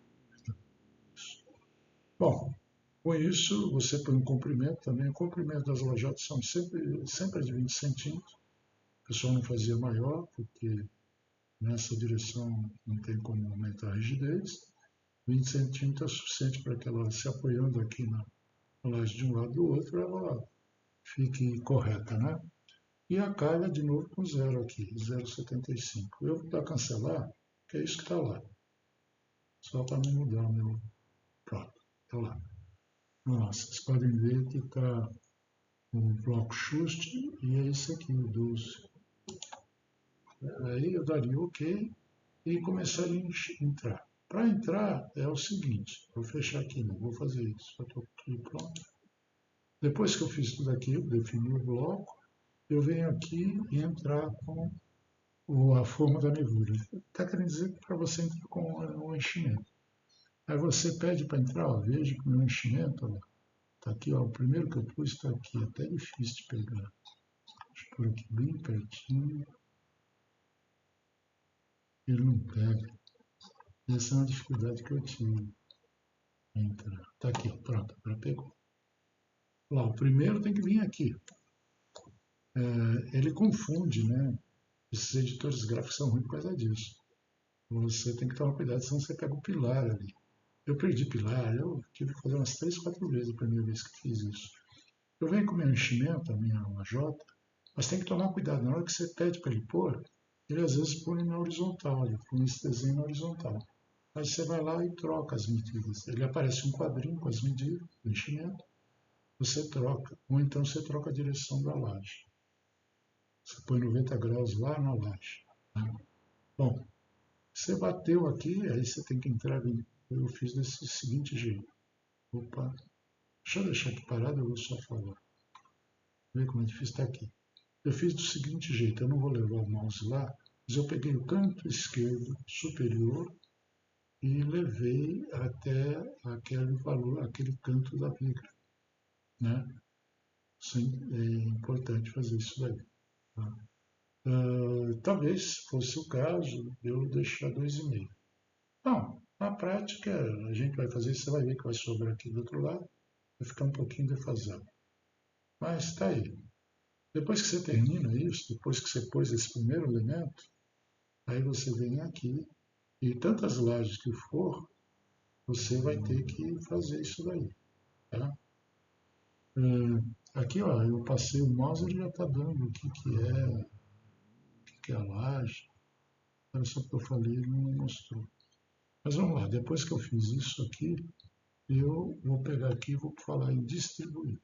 Bom, com isso você põe um comprimento também. O comprimento das lajotas são sempre de 20 centímetros. O pessoal não fazia maior, porque nessa direção não tem como aumentar a rigidez. 20 centímetros é suficiente para que ela, se apoiando aqui na laje de um lado do outro, ela fique correta, né? E a calha, de novo, com zero aqui, 0,75. Eu vou dar cancelar, que é isso que está lá. Só para não mudar o meu. Pronto, está lá. Nossa, vocês podem ver que está o bloco Schuster e é esse aqui, o 12. Aí eu daria OK e começaria a entrar. Para entrar é o seguinte, vou fechar aqui, não vou fazer isso, já estou tudo pronto. Depois que eu fiz tudo aqui, eu defini o bloco, eu venho aqui e entrar com a forma da nervura. Está querendo dizer que para você entrar com o enchimento. Aí você pede para entrar, ó, veja que o meu enchimento está aqui, ó, o primeiro que eu pus está aqui, é até difícil de pegar. Deixa eu pôr aqui bem pertinho. Ele não pega. Essa é uma dificuldade que eu tive. Entrar. Está aqui, ó, pronto, agora pegou. Lá, o primeiro tem que vir aqui. Ele confunde, né? Esses editores gráficos são ruins por causa disso. Você tem que tomar cuidado, senão você pega o pilar ali. Eu perdi pilar, eu tive que fazer umas 3, 4 vezes a primeira vez que fiz isso. Eu venho com o meu enchimento, a minha lajota, mas tem que tomar cuidado. Na hora que você pede para ele pôr, ele às vezes põe na horizontal, ele põe esse desenho na horizontal. Aí você vai lá e troca as medidas. Ele aparece um quadrinho com as medidas do enchimento, você troca. Ou então você troca a direção da laje. Você põe 90 graus lá na laje. Né? Bom, você bateu aqui, aí você tem que entrar. Eu fiz desse seguinte jeito. Opa, deixa eu deixar aqui parado, eu vou só falar. Vê como é difícil estar aqui. Eu fiz do seguinte jeito, eu não vou levar o mouse lá, mas eu peguei o canto esquerdo superior e levei até aquele valor, aquele canto da viga. né? Sim, é importante fazer isso daí. Tá? Talvez fosse o caso eu deixar 2,5. Não, na prática, a gente vai fazer isso, você vai ver que vai sobrar aqui do outro lado, vai ficar um pouquinho defasado. Mas está aí. Depois que você termina isso, depois que você pôs esse primeiro elemento, aí você vem aqui e tantas lajes que for, você vai ter que fazer isso daí. Tá? Aqui, ó, eu passei o mouse, ele já está dando o que é a laje. Era só que eu falei, ele não mostrou. Mas vamos lá, depois que eu fiz isso aqui, eu vou pegar aqui e vou falar em distribuir.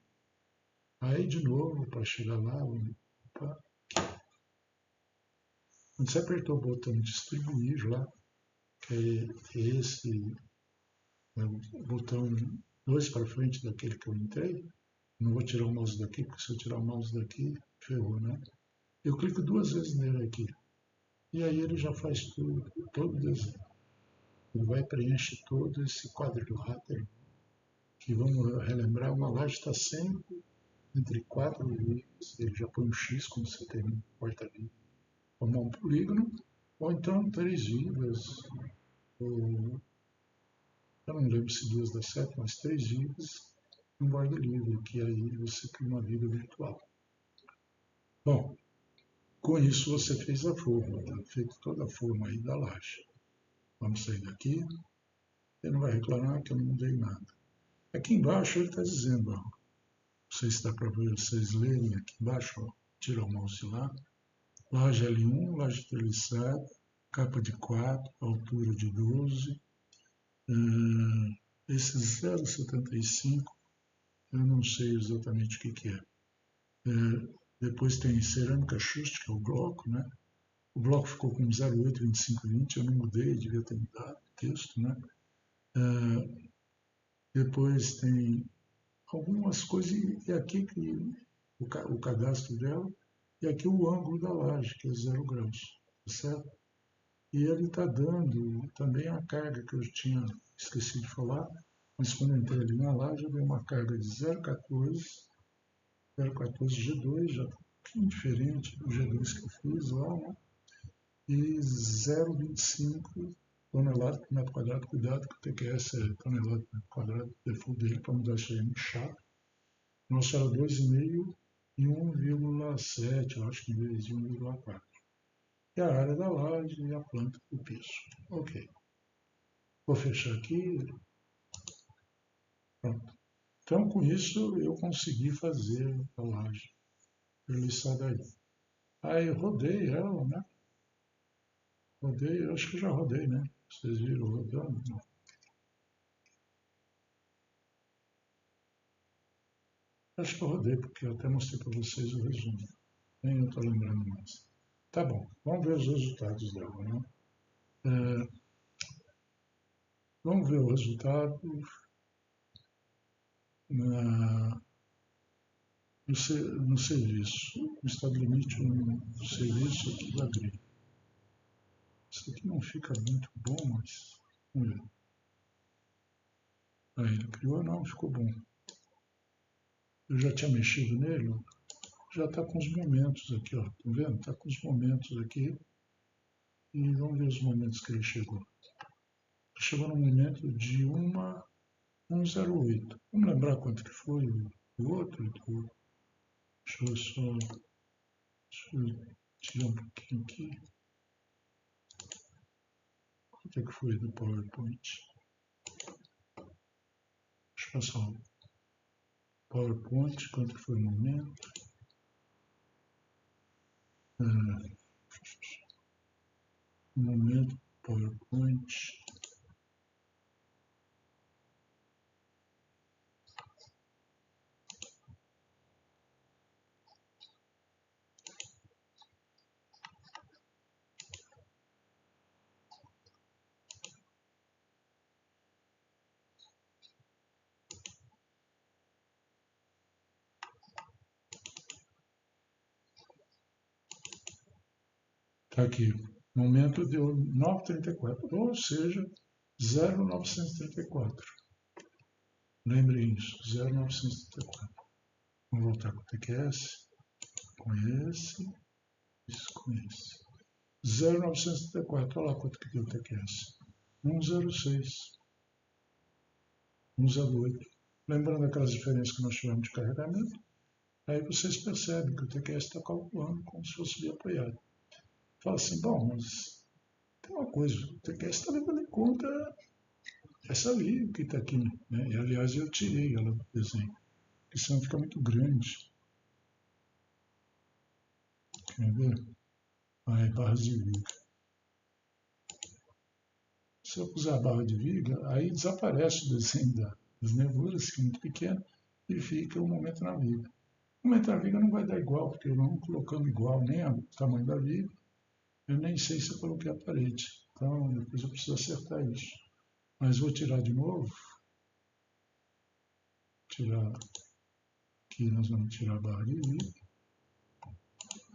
Aí, de novo, para chegar lá, opa, quando você apertou o botão distribuir lá, que é esse, é o botão 2 para frente daquele que eu entrei, não vou tirar o mouse daqui, porque se eu tirar o mouse daqui, ferrou, né? Eu clico 2 vezes nele aqui. E aí ele já faz tudo, todo o desenho. Ele vai preencher todo esse quadrilátero, que vamos relembrar, uma laje está sempre entre 4 vigas, ele já põe um X quando você tem um porta-viga, formar um polígono, ou então 3 vigas, ou, eu não lembro se 2 dá certo, mas 3 vigas, um borda livre, que aí você cria uma viga virtual. Bom, com isso você fez a forma, tá? Feito toda a forma aí da laje. Vamos sair daqui. Ele não vai reclamar que eu não mudei nada. Aqui embaixo ele está dizendo, ó, não sei se dá para vocês lerem aqui embaixo, ó, tira o mouse lá. Laje L1, laje treliçada, capa de 4, altura de 12. Esse 0,75, eu não sei exatamente o que é. Depois tem cerâmica Schust, que é o bloco, né? O bloco ficou com 0,82520, eu não mudei, devia ter mudado o texto, né? Depois tem algumas coisas, e aqui que o cadastro dela, e aqui o ângulo da laje, que é 0 graus, tá certo? E ele está dando também a carga que eu tinha esquecido de falar, mas quando eu entrei ali na laje, eu dei uma carga de 0,14 G2, já está um pouquinho diferente do G2 que eu fiz lá, né? E 0,25 tonelada por metro quadrado. Cuidado que o TQS é tonelada por metro quadrado, o default dele, para mudar isso aí é muito chato. Nosso era 2,5 e 1,7, eu acho que em vez de 1,4. E a área da laje e a planta do piso. Ok. Vou fechar aqui. Pronto. Então, com isso, eu consegui fazer a laje treliçada aí. Aí eu rodei ela, né? Rodei, eu acho que já rodei, né? Vocês viram rodando? Não. Acho que eu rodei, porque eu até mostrei para vocês o resumo. Nem eu estou lembrando mais. Tá bom, vamos ver os resultados dela, né? Vamos ver o resultado no serviço. No estado limite, no serviço aqui da grelha. Isso aqui não fica muito bom, mas vamos ver. Aí ele criou, não, ficou bom. Eu já tinha mexido nele, ó. Já está com os momentos aqui, ó. Tá vendo? Está com os momentos aqui. E vamos ver os momentos que ele chegou. Chegou no momento de 1,08. Vamos lembrar quanto que foi o outro? Deixa eu tirar um pouquinho aqui. Quanto é que foi do PowerPoint? Deixa eu passar o PowerPoint, quanto que foi o momento. Momento PowerPoint. Está aqui. Momento deu 9,34, ou seja, 0,934. Lembrem isso, 0,934. Vamos voltar com o TQS, com esse, isso, com esse. 0,974, olha lá quanto que deu o TQS. 106, 108. Lembrando aquelas diferenças que nós tivemos de carregamento, aí vocês percebem que o TQS está calculando como se fosse bem apoiado. Fala assim, bom, mas tem uma coisa, o TQS está levando em conta essa linha que está aqui, né? E, aliás, eu tirei ela do desenho, porque senão fica muito grande. Quer ver? Aí, barras de viga. Se eu usar a barra de viga, aí desaparece o desenho das nebulas, que é muito pequeno, e fica o momento na viga. O momento na viga não vai dar igual, porque eu não colocando igual nem o tamanho da viga, eu nem sei se eu coloquei a parede. Então, depois eu preciso acertar isso. Mas vou tirar de novo. Tirar aqui, nós vamos tirar a barra de viga.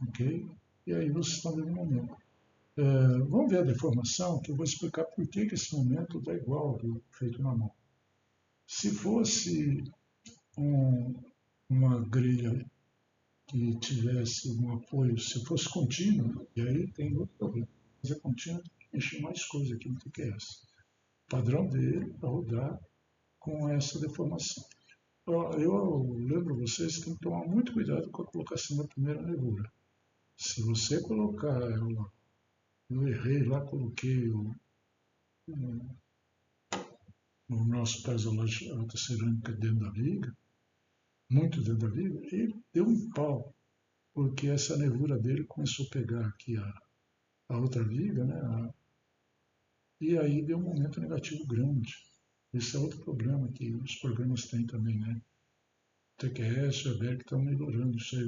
Ok? E aí vocês estão vendo o momento. Vamos ver a deformação, que eu vou explicar por que esse momento dá igual ao do feito na mão. Se fosse uma grelha que tivesse um apoio, se fosse contínuo, e aí tem outro problema. Se é contínuo, tem que mexer mais coisa aqui no TQS. O padrão dele para rodar com essa deformação. Eu lembro vocês que tem que tomar muito cuidado com a colocação da primeira nebula. Se você colocar ela, eu errei lá, coloquei no nosso caso a alta cerâmica dentro da viga, muito dentro da viga, e deu um pau, porque essa nervura dele começou a pegar aqui a outra viga, né? E aí deu um momento negativo grande. Esse é outro problema que os programas têm também, né? O TQS e a BERC estão melhorando isso aí.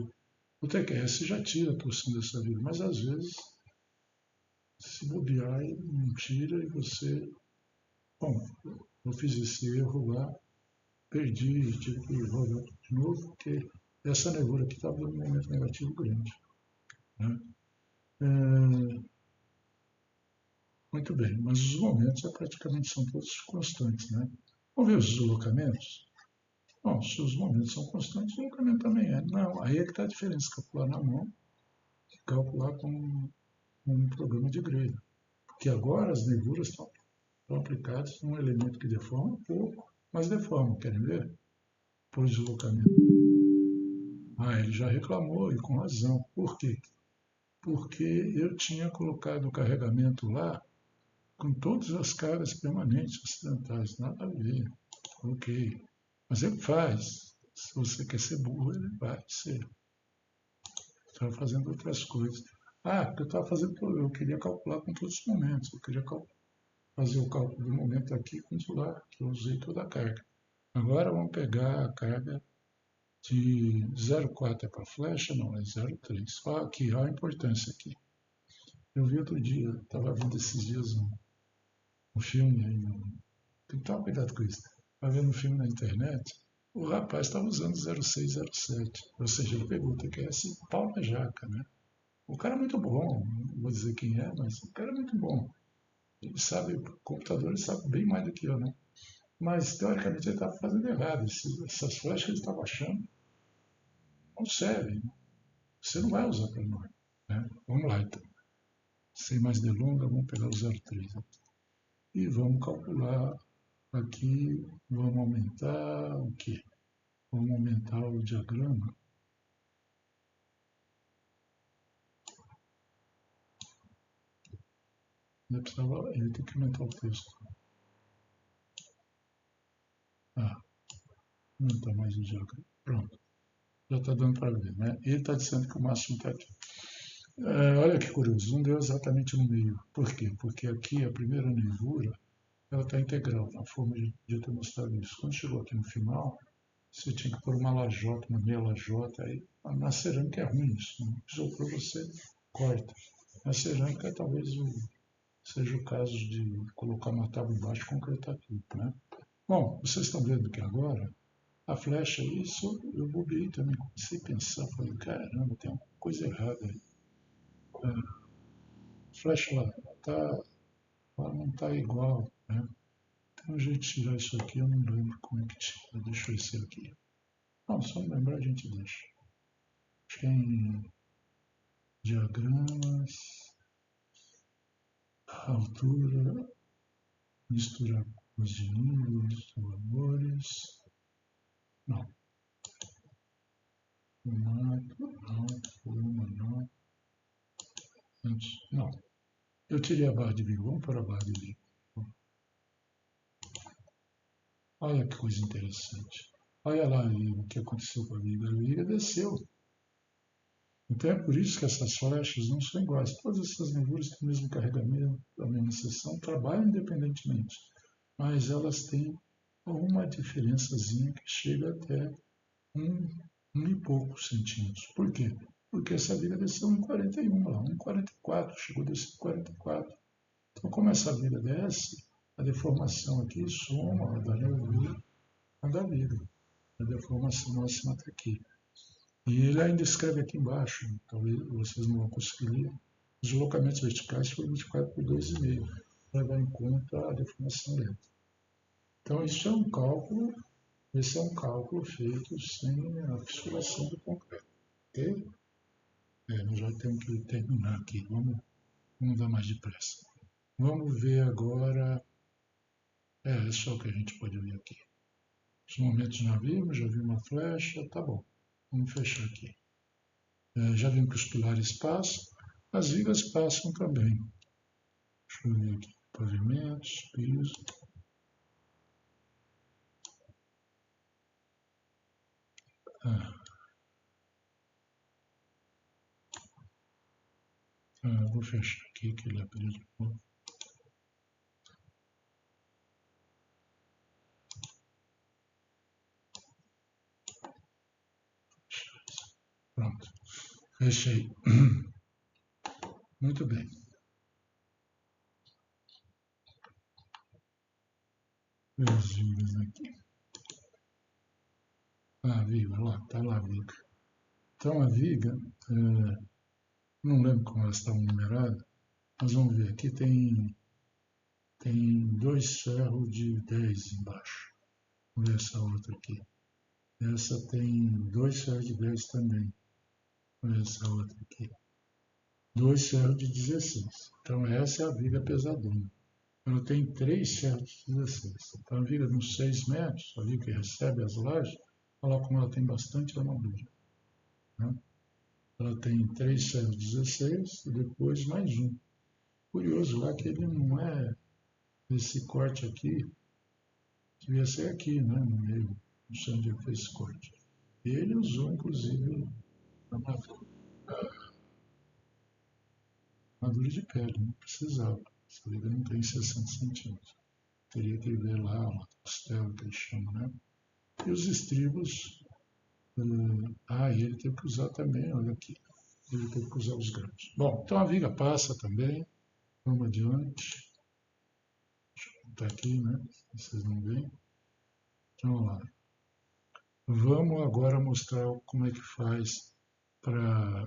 O TQS já tira a torção dessa viga, mas às vezes, se bobear, ele não tira e você... Bom, eu fiz esse erro lá, perdi, tive que rodar de novo, porque essa nervura aqui estava dando um momento negativo grande. Né? Muito bem, mas os momentos praticamente são todos constantes. Né? Vamos ver os deslocamentos? Bom, se os momentos são constantes, o deslocamento também é. Não, aí é que está a diferença, calcular na mão e calcular com um programa de grelha. Porque agora as nervuras estão aplicadas num elemento que deforma um pouco, mas deforma, querem ver? Por deslocamento. Ele já reclamou e com razão. Por quê? Porque eu tinha colocado o carregamento lá com todas as cargas permanentes acidentais, nada a ver. Ok. Mas ele faz. Se você quer ser burro, ele vai ser. Estava fazendo outras coisas. Porque eu estava fazendo, eu queria calcular com todos os momentos. Eu queria fazer o cálculo do momento aqui com o lá, que eu usei toda a carga. Agora vamos pegar a carga de 0,4 é para flecha, não, é 0,3. Olha aqui, olha a importância aqui. Eu vi outro dia, estava vendo esses dias um filme, tem que tomar cuidado com isso. Estava vendo um filme na internet, o rapaz estava usando 0607, ou seja, ele pegou o TQS pau na jaca, né? O cara é muito bom, não vou dizer quem é, mas o cara é muito bom. Ele sabe, o computador ele sabe bem mais do que eu, né? Mas, teoricamente, ele estava fazendo errado. Essas flechas que ele estava achando não servem. Você não vai usar para nós. Né? Vamos lá, então. Sem mais delongas, vamos pegar o 03. E vamos calcular aqui, vamos aumentar o quê? Vamos aumentar o diagrama. Ele tem que aumentar o texto. Aumentar mais o diagrama. Pronto. Já está dando para ver, né? Ele está dizendo que o máximo está aqui. Olha que curioso, não deu exatamente no meio. Por quê? Porque aqui a primeira nervura ela está integral, na forma de eu ter mostrado isso. Quando chegou aqui no final, você tinha que pôr uma lajota, uma meia lajota, aí na cerâmica é ruim isso, não precisou para você, corta. Na cerâmica talvez seja o caso de colocar uma tábua embaixo e concretar tudo, né? Bom, vocês estão vendo que agora a flecha, isso eu bobeei também, comecei a pensar, falei, caramba, tem alguma coisa errada aí. A flecha lá, ela não está igual, né? Tem um jeito de tirar isso aqui, eu não lembro como é que tira, deixa eu ver se aqui. Não, só não lembrar a gente deixa. Acho que é em diagramas, altura, misturar os de níveis, valores. Não. Formato, não, forma, não. Não. Eu tirei a barra de Vigo. Vamos para a barra de Vigo. Olha que coisa interessante. Olha lá o que aconteceu com a viga. A viga desceu. Então é por isso que essas flechas não são iguais. Todas essas nevuras têm o mesmo carregamento, a mesma seção, trabalham independentemente. Mas elas têm uma diferençazinha que chega até um e poucos centímetros. Por quê? Porque essa viga desceu 1,41 lá, 1,44, chegou a descer 44. Então, como essa viga desce, a deformação aqui soma a da nervura a da viga. A deformação máxima está aqui. E ele ainda escreve aqui embaixo, talvez vocês não vão conseguir ler, os deslocamentos verticais foram multiplicados por 2,5, para levar em conta a deformação lenta. Então, isso é um cálculo, esse é um cálculo feito sem a fissuração do concreto. Ok? Nós já temos que terminar aqui, vamos dar mais depressa. Vamos ver agora, é só o que a gente pode ver aqui. Os momentos já vimos uma flecha, tá bom. Vamos fechar aqui. Já vimos que os pilares passam, as vigas passam também. Deixa eu ver aqui. Pavimentos, piso. Vou fechar aqui que ele abriu de novo. Pronto. Fechei. Muito bem. As vigas aqui. A viga, lá, está lá a viga. Então a viga, não lembro como elas estavam numeradas, mas vamos ver, aqui tem dois ferros de 10 embaixo. Vamos ver essa outra aqui. Essa tem dois ferros de 10 também. Vamos ver essa outra aqui. Dois ferros de 16. Então essa é a viga pesadona. Ela tem três ferros de 16. Então a viga de uns 6 metros, a viga que recebe as lajes, olha como ela tem bastante armadura. Né? Ela tem três ferros de 16 e depois mais um. Curioso lá que ele não é esse corte aqui, devia ser aqui, né, no meio, não sei onde foi esse corte. Ele usou, inclusive, armadura de pele, não precisava. Essa viga não tem 60 centímetros. Teria que ver lá, uma costela que eles chamam, né? E os estribos, e ele teve que usar também, olha aqui, ele teve que usar os grampos. Bom, então a viga passa também, vamos adiante. Deixa eu botar aqui, né? Vocês não veem. Então, vamos lá. Vamos agora mostrar como é que faz para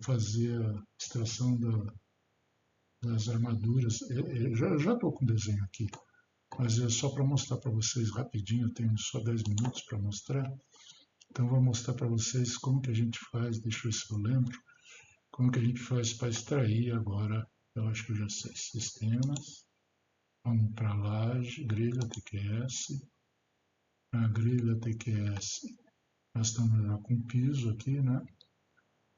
fazer a extração das armaduras. Eu já estou com o desenho aqui, mas é só para mostrar para vocês rapidinho, eu tenho só 10 minutos para mostrar. Então vou mostrar para vocês como que a gente faz, deixa eu ver se eu lembro, como que a gente faz para extrair agora, eu acho que eu já sei, sistemas, vamos para a laje, grelha TQS, a grelha TQS, nós estamos já com piso aqui, né?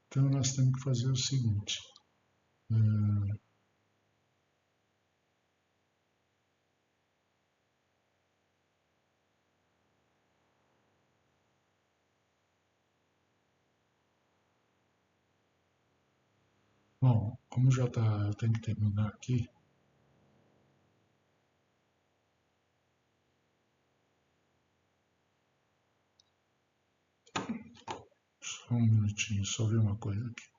Então nós temos que fazer o seguinte, bom, como já está, eu tenho que terminar aqui, só um minutinho, só ver uma coisa aqui.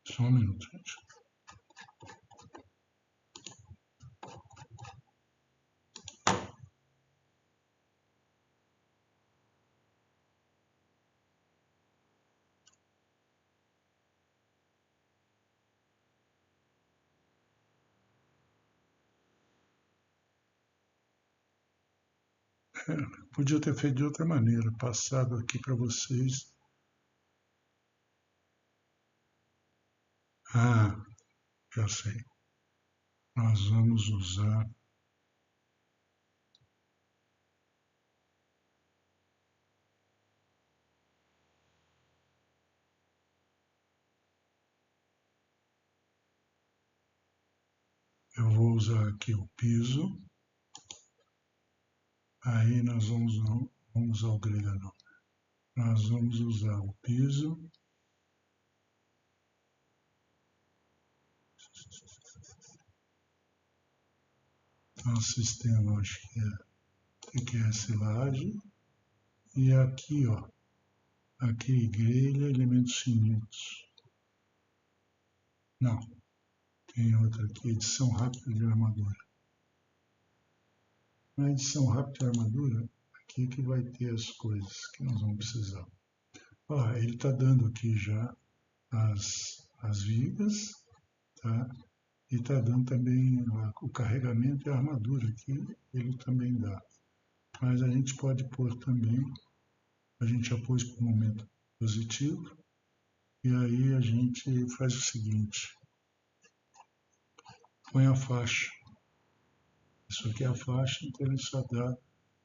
Só um minuto, gente. Podia ter feito de outra maneira, passado aqui para vocês. Ah, já sei. Nós vamos usar. Eu vou usar aqui o piso. Aí nós vamos usar o grelha não. Nós vamos usar o piso. Então, o sistema, acho que é TQS laje. E aqui, ó, aqui grelha, elementos finitos. Não, tem outra aqui, edição rápida de armadura. Na edição rápida de armadura, aqui que vai ter as coisas que nós vamos precisar. Ó, ele está dando aqui já as vigas, tá? E está dando também o carregamento e a armadura aqui, ele também dá. Mas a gente pode pôr também, a gente já pôs para o momento positivo, e aí a gente faz o seguinte, põe a faixa. Isso aqui é a faixa, então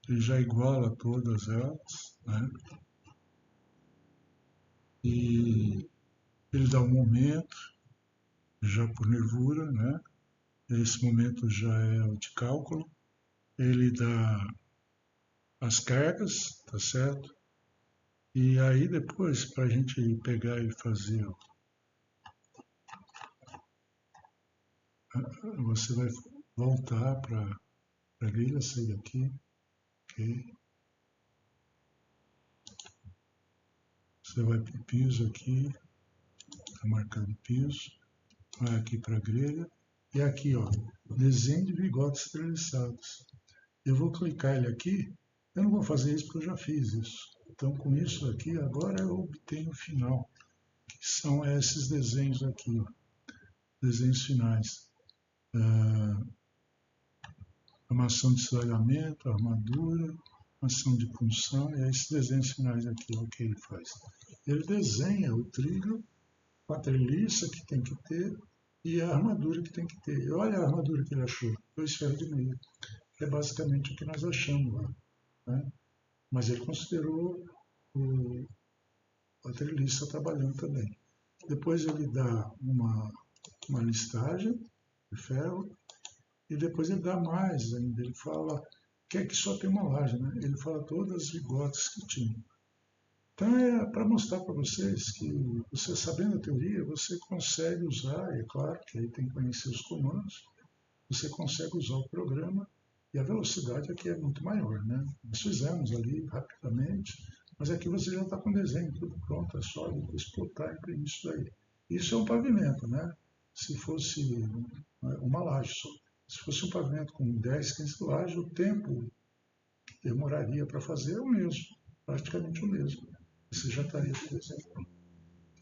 ele já iguala todas elas, né? E ele dá um momento, já por nervura, né? Esse momento já é o de cálculo. Ele dá as cargas, tá certo? E aí depois, para a gente pegar e fazer, você vai voltar para a grelha, sair daqui, ok? Você vai para o piso aqui, está marcando piso, vai aqui para a grelha, e aqui, ó, desenho de bigodes treliçados. Eu vou clicar ele aqui, eu não vou fazer isso porque eu já fiz isso. Então, com isso aqui, agora eu obtenho o final, que são esses desenhos aqui, ó, desenhos finais. Armação de estradamento, armadura, ação de punção, e é esses desenhos finais aqui, é o que ele faz. Ele desenha o trilho, a treliça que tem que ter e a armadura que tem que ter. E olha a armadura que ele achou, 2 ferros de meio. É basicamente o que nós achamos lá, né? Mas ele considerou a treliça trabalhando também. Depois ele dá uma listagem de ferro e depois ele dá mais ainda. Ele fala que aqui só tem uma laje, né? Ele fala todas as bigotes que tinha. Então é para mostrar para vocês que você sabendo a teoria, você consegue usar, e é claro que aí tem que conhecer os comandos, você consegue usar o programa e a velocidade aqui é muito maior, né? Nós fizemos ali rapidamente, mas aqui você já está com o desenho tudo pronto, é só explotar e imprimir isso daí. Isso é um pavimento, né? Se fosse uma laje só. Se fosse um pavimento com 10, 15 lajes, o tempo que demoraria para fazer é o mesmo, praticamente o mesmo. Você já estaria com o desenho pronto.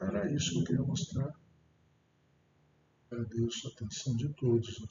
Era isso que eu queria mostrar. Agradeço a atenção de todos.